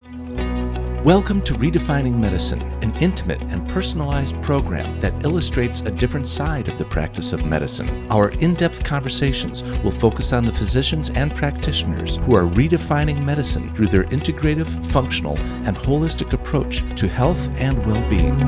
Welcome to Redefining Medicine, an intimate and personalized program that illustrates a different side of the practice of medicine. Our in-depth conversations will focus on the physicians and practitioners who are redefining medicine through their integrative, functional, and holistic approach to health and well-being.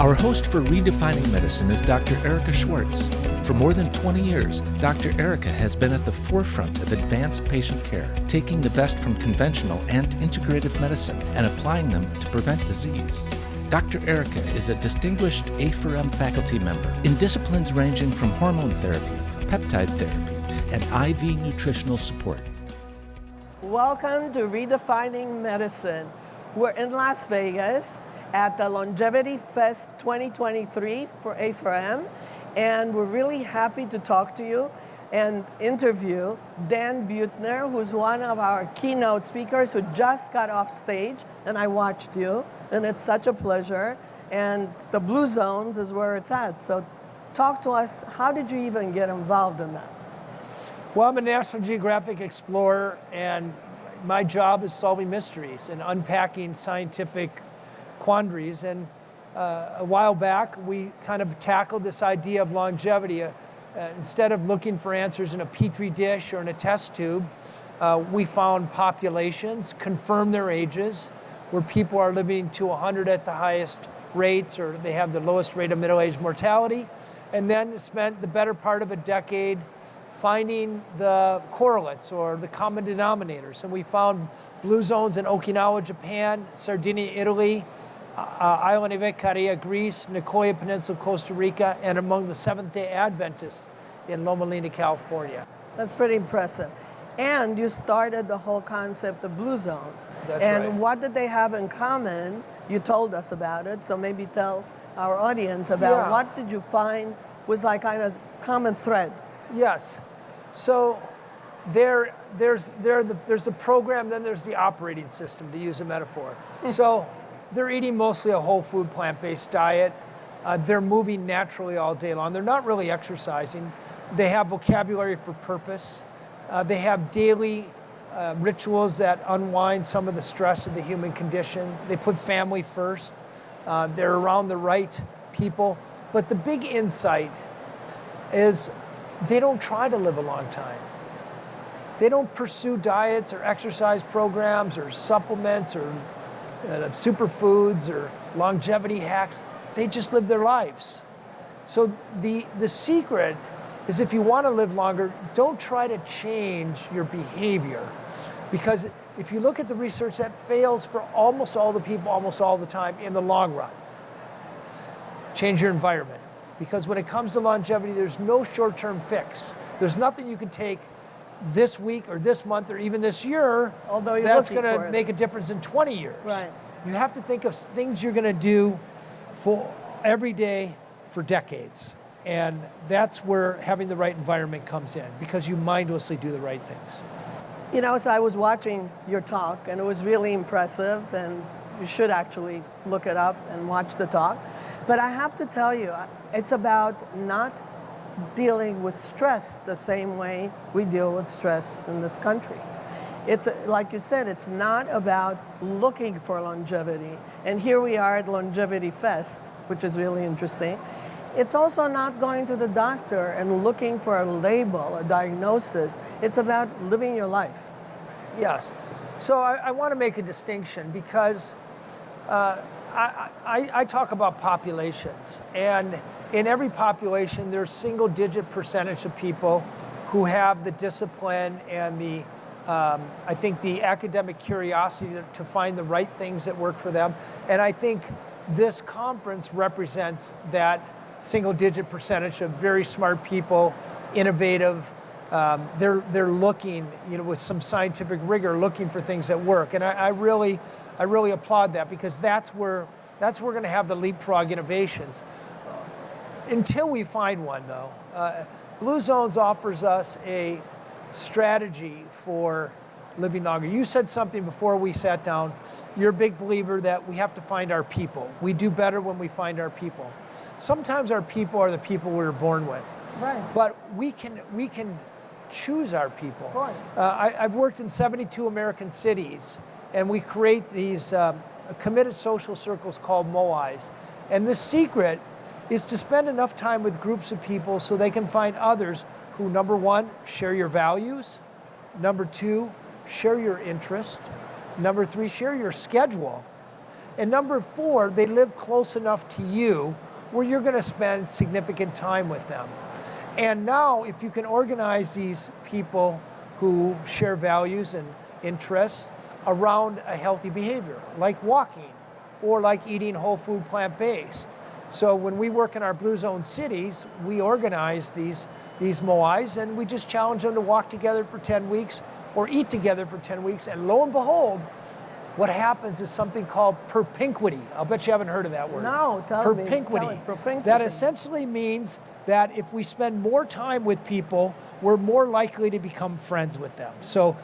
Our host for Redefining Medicine is Dr. Erica Schwartz. For more than 20 years, Dr. Erica has been at the forefront of advanced patient care, taking the best from conventional and integrative medicine and applying them to prevent disease. Dr. Erica is a distinguished A4M faculty member in disciplines ranging from hormone therapy, peptide therapy, and IV nutritional support. Welcome to Redefining Medicine. We're in Las Vegas at the Longevity Fest 2023 for A4M. And we're really happy to talk to you and interview Dan Beuttner, who's one of our keynote speakers who just got off stage, and I watched you, and it's such a pleasure. And the Blue Zones is where it's at. So talk to us, how did you even get involved in that? Well, I'm a National Geographic explorer, and my job is solving mysteries and unpacking scientific quandaries. And a while back, we kind of tackled this idea of longevity. Instead of looking for answers in a petri dish or in a test tube, we found populations, confirmed their ages, where people are living to 100 at the highest rates, or they have the lowest rate of middle-age mortality, and then spent the better part of a decade finding the correlates or the common denominators. And we found blue zones in Okinawa, Japan, Sardinia, Italy, Island of Icaria, Greece, Nicoya Peninsula, Costa Rica, and among the Seventh-day Adventists in Loma Linda, California. That's pretty impressive. And you started the whole concept of blue zones. That's and right. What did they have in common? You told us about it, so maybe tell our audience about what did you find was like kind of common thread? Yes. So there's the program, then there's the operating system, to use a metaphor. So they're eating mostly a whole food, plant-based diet. They're moving naturally all day long. They're not really exercising. They have vocabulary for purpose. They have daily rituals that unwind some of the stress of the human condition. They put family first. They're around the right people. But the big insight is they don't try to live a long time. They don't pursue diets or exercise programs or supplements or superfoods or longevity hacks. They just live their lives. So the secret is, if you want to live longer, don't try to change your behavior. Because if you look at the research, that fails for almost all the people, almost all the time in the long run. Change your environment. Because when it comes to longevity, there's no short-term fix. There's nothing you can take this week or this month or even this year, although that's going to make a difference in 20 years. Right. You have to think of things you're going to do for every day for decades. And that's where having the right environment comes in, because you mindlessly do the right things. You know, so I was watching your talk, and it was really impressive, and you should actually look it up and watch the talk. But I have to tell you, it's about not dealing with stress the same way we deal with stress in this country. It's, like you said, it's not about looking for longevity. And here we are at Longevity Fest, which is really interesting. It's also not going to the doctor and looking for a label, a diagnosis. It's about living your life. Yes. So I want to make a distinction, because I talk about populations, and in every population, there's single-digit percentage of people who have the discipline and the, I think, the academic curiosity to find the right things that work for them. And I think this conference represents that single-digit percentage of very smart people, innovative. They're looking, with some scientific rigor, looking for things that work. And I really applaud that, because that's where we're going to have the leapfrog innovations. Until we find one, though, Blue Zones offers us a strategy for living longer. You said something before we sat down. You're a big believer that we have to find our people. We do better when we find our people. Sometimes our people are the people we were born with. Right. But we can choose our people. Of course. I've worked in 72 American cities, and we create these committed social circles called MOIs. And the secret is to spend enough time with groups of people so they can find others who, number one, share your values, number two, share your interest, number three, share your schedule, and number four, they live close enough to you where you're going to spend significant time with them. And now, if you can organize these people who share values and interests around a healthy behavior, like walking or like eating whole food plant-based. So when we work in our Blue Zone cities, we organize these MOIs, and we just challenge them to walk together for 10 weeks or eat together for 10 weeks. And lo and behold, what happens is something called propinquity. I'll bet you haven't heard of that word. No, tell me. Propinquity. That essentially means that if we spend more time with people, we're more likely to become friends with them. So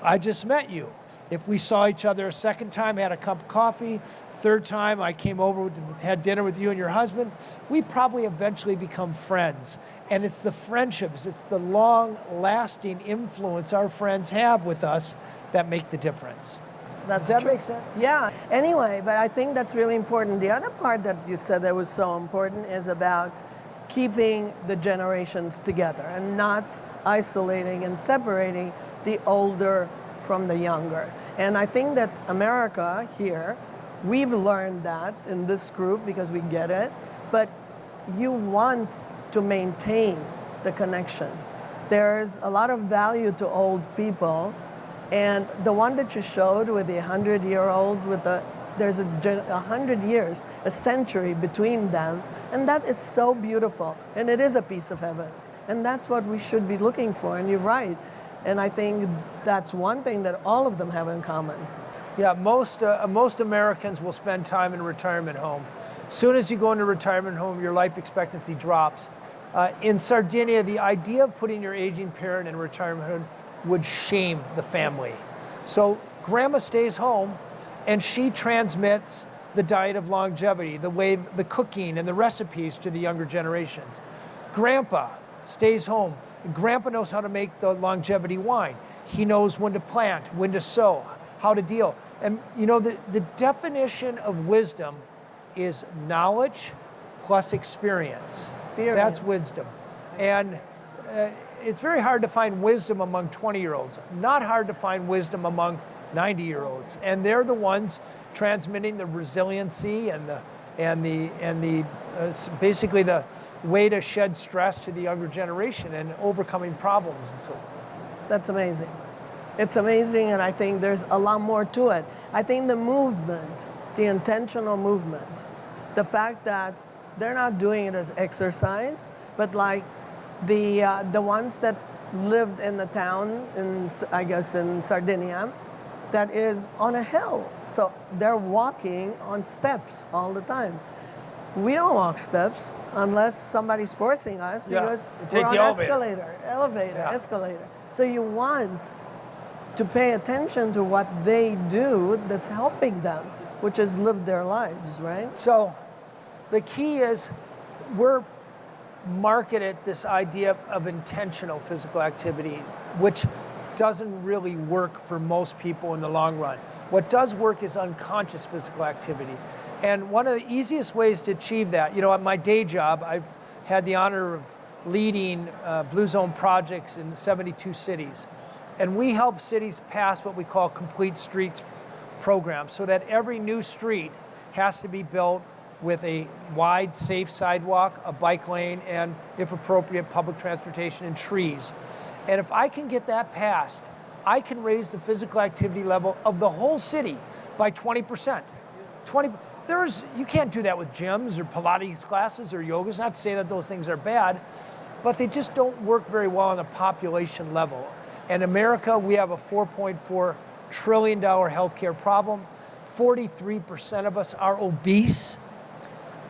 I just met you. If we saw each other a second time, had a cup of coffee, third time I came over, had dinner with you and your husband, we probably eventually become friends. And it's the friendships, it's the long-lasting influence our friends have with us that make the difference. Does that make sense? Yeah. Anyway, but I think that's really important. The other part that you said that was so important is about keeping the generations together and not isolating and separating the older from the younger. And I think that America here, we've learned that in this group because we get it, but you want to maintain the connection. There's a lot of value to old people, and the one that you showed with the 100-year-old, there's 100 years, a century between them, and that is so beautiful, and it is a piece of heaven. And that's what we should be looking for, and you're right. And I think that's one thing that all of them have in common. Yeah, most Americans will spend time in a retirement home. As soon as you go into a retirement home, your life expectancy drops. In Sardinia, the idea of putting your aging parent in a retirement home would shame the family. So grandma stays home, and she transmits the diet of longevity, the cooking and the recipes to the younger generations. Grandpa stays home. Grandpa knows how to make the longevity wine. He knows when to plant, when to sow, how to deal. And you know, the definition of wisdom is knowledge plus experience. That's wisdom. And it's very hard to find wisdom among 20-year-olds, not hard to find wisdom among 90-year-olds. And they're the ones transmitting the resiliency and basically the way to shed stress to the younger generation and overcoming problems and so on. That's amazing. It's amazing, and I think there's a lot more to it. I think the movement, the intentional movement, the fact that they're not doing it as exercise, but like the ones that lived in the town, I guess in Sardinia, that is on a hill. So they're walking on steps all the time. We don't walk steps unless somebody's forcing us because we're on escalator. So you want to pay attention to what they do that's helping them, which is live their lives, right? So the key is we're marketed this idea of intentional physical activity, which doesn't really work for most people in the long run. What does work is unconscious physical activity. And one of the easiest ways to achieve that, you know, at my day job, I've had the honor of leading Blue Zone projects in 72 cities. And we help cities pass what we call complete streets programs, so that every new street has to be built with a wide, safe sidewalk, a bike lane, and, if appropriate, public transportation and trees. And if I can get that passed, I can raise the physical activity level of the whole city by 20%. You can't do that with gyms or Pilates classes or yogas. Not to say that those things are bad, but they just don't work very well on a population level. In America, we have a $4.4 trillion healthcare problem. 43% of us are obese.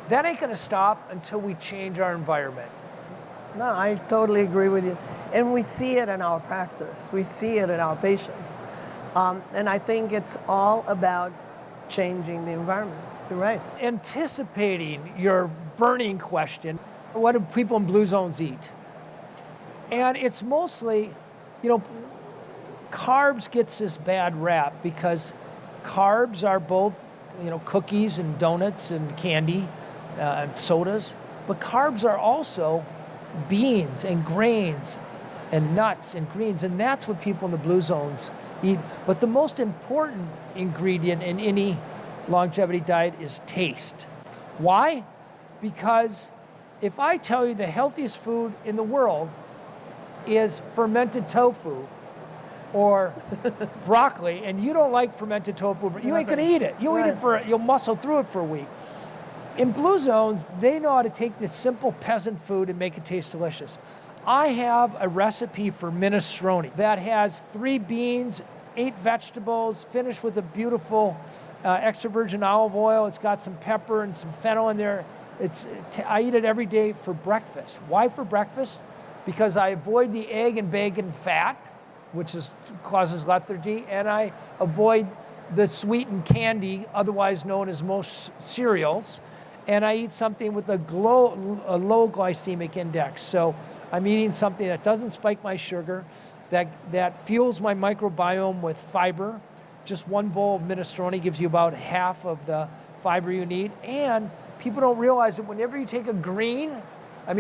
That ain't gonna stop until we change our environment. No, I totally agree with you. And we see it in our practice. We see it in our patients. And I think it's all about changing the environment. You're right. Anticipating your burning question, what do people in blue zones eat? And it's mostly, you know, carbs gets this bad rap because carbs are both, you know, cookies and donuts and candy, and sodas, but carbs are also beans and grains and nuts and greens, and that's what people in the blue zones eat. But the most important ingredient in any longevity diet is taste. Why? Because if I tell you the healthiest food in the world is fermented tofu or broccoli, and you don't like fermented tofu, but you ain't gonna eat it. You'll eat it you'll muscle through it for a week. In blue zones, they know how to take this simple peasant food and make it taste delicious. I have a recipe for minestrone that has 3 beans, 8 vegetables, finished with a beautiful extra virgin olive oil. It's got some pepper and some fennel in there. I eat it every day for breakfast. Why for breakfast? Because I avoid the egg and bacon fat, which causes lethargy, and I avoid the sweetened candy, otherwise known as most cereals, and I eat something with a low glycemic index. So I'm eating something that doesn't spike my sugar, that fuels my microbiome with fiber. Just one bowl of minestrone gives you about half of the fiber you need, and people don't realize that whenever you take a grain and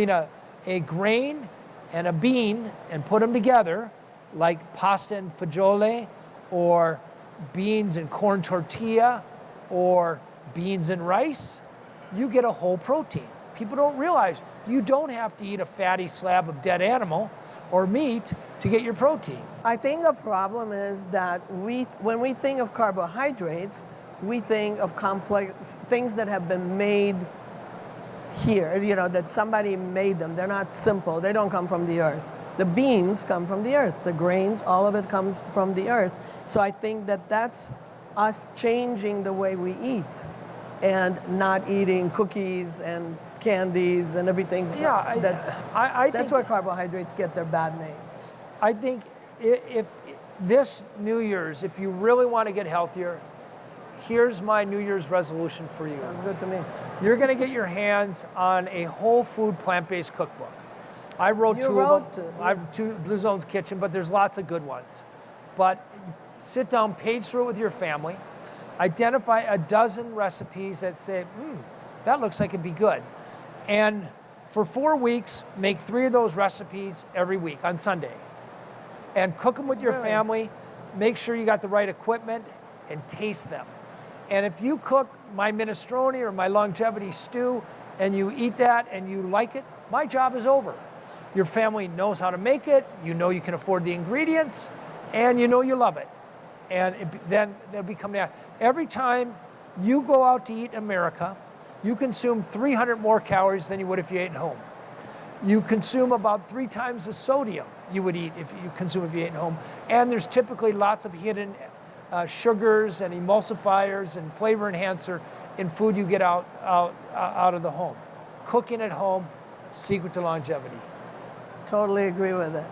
a bean and put them together, like pasta and fagioli, or beans and corn tortilla, or beans and rice, you get a whole protein. People don't realize you don't have to eat a fatty slab of dead animal or meat to get your protein. I think a problem is that when we think of carbohydrates, we think of complex things that have been made here, you know, that somebody made them. They're not simple. They don't come from the earth. The beans come from the earth. The grains, all of it comes from the earth. So I think that that's us changing the way we eat and not eating cookies and candies and everything. Yeah, that's where carbohydrates get their bad name. I think if this New Year's, if you really want to get healthier, here's my New Year's resolution for you. Sounds good to me. You're going to get your hands on a whole food plant-based cookbook. I wrote two of them. I have 2 Blue Zones Kitchen, but there's lots of good ones. But sit down, page through it with your family, identify a dozen recipes that say, that looks like it'd be good. And for 4 weeks, make 3 of those recipes every week on Sunday. And cook them with your family. Make sure you got the right equipment and taste them. And if you cook my minestrone or my longevity stew and you eat that and you like it, my job is over. Your family knows how to make it, you know you can afford the ingredients, and you know you love it. And then they'll become that. Every time you go out to eat in America, you consume 300 more calories than you would if you ate at home. You consume about 3 times the sodium you would eat if you ate at home. And there's typically lots of hidden sugars and emulsifiers and flavor enhancer in food you get out of the home. Cooking at home, secret to longevity. Totally agree with it.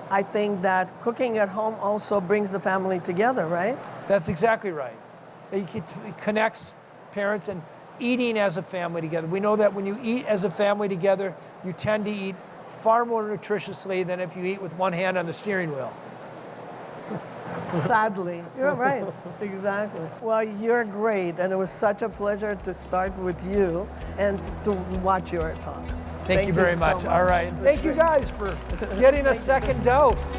I think that cooking at home also brings the family together, right? That's exactly right. It connects parents and eating as a family together. We know that when you eat as a family together, you tend to eat far more nutritiously than if you eat with one hand on the steering wheel. Sadly. You're right. Exactly. Well, you're great, and it was such a pleasure to start with you and to watch your talk. Thank you very much. All right. Thank you guys for getting a second dose.